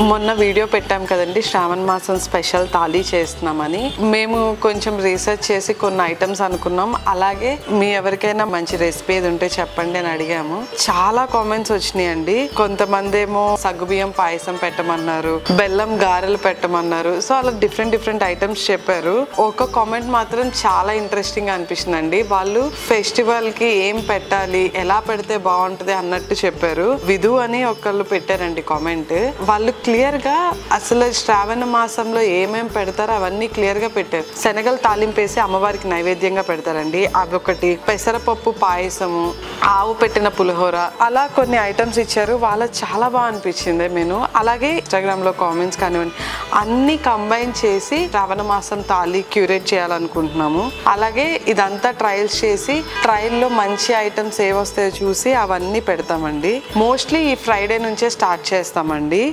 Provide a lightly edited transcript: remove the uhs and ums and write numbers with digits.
మొన్న వీడియో పెట్టాం కదండి, శ్రావణ మాసం స్పెషల్ థాలీ చేస్తున్నామని. మేము కొంచెం రీసెర్చ్ చేసి కొన్ని ఐటమ్స్ అనుకున్నాం. అలాగే మీ ఎవరికైనా మంచి రెసిపీ ఏది ఉంటే చెప్పండి అని అడిగాము. చాలా కామెంట్స్ వచ్చినాయండి. కొంతమంది ఏమో సగ్గుబియ్యం పాయసం పెట్టమన్నారు, బెల్లం గారెలు పెట్టమన్నారు. సో అలా డిఫరెంట్ ఐటమ్స్ చెప్పారు. ఒక కామెంట్ మాత్రం చాలా ఇంట్రెస్టింగ్ గా అనిపిస్తుందండి. వాళ్ళు ఫెస్టివల్ కి ఏం పెట్టాలి, ఎలా పెడితే బాగుంటది అన్నట్టు చెప్పారు. విధు అని ఒకళ్ళు పెట్టారండి కామెంట్. వాళ్ళు క్లియర్ గా అసలు శ్రావణ మాసంలో ఏమేం పెడతారో అవన్నీ క్లియర్ గా పెట్టారు. శనగలు తాలింపేసి అమ్మవారికి నైవేద్యంగా పెడతారండి. అవి ఒకటి, పెసరపప్పు పాయసము, ఆవు పెట్టిన పులిహోర, అలా కొన్ని ఐటమ్స్ ఇచ్చారు. వాళ్ళకి చాలా బాగా అనిపించింది మెను. అలాగే ఇన్స్టాగ్రామ్ లో కామెంట్స్ కానివ్వండి, అన్ని కంబైన్ చేసి శ్రావణ మాసం థాలీ క్యూరేట్ చేయాలనుకుంటున్నాము. అలాగే ఇదంతా ట్రయల్స్ చేసి ట్రయల్లో మంచి ఐటమ్స్ ఏవొస్తాయో చూసి అవన్నీ పెడతామండి. మోస్ట్లీ ఈ ఫ్రైడే నుంచే స్టార్ట్ చేస్తామండి.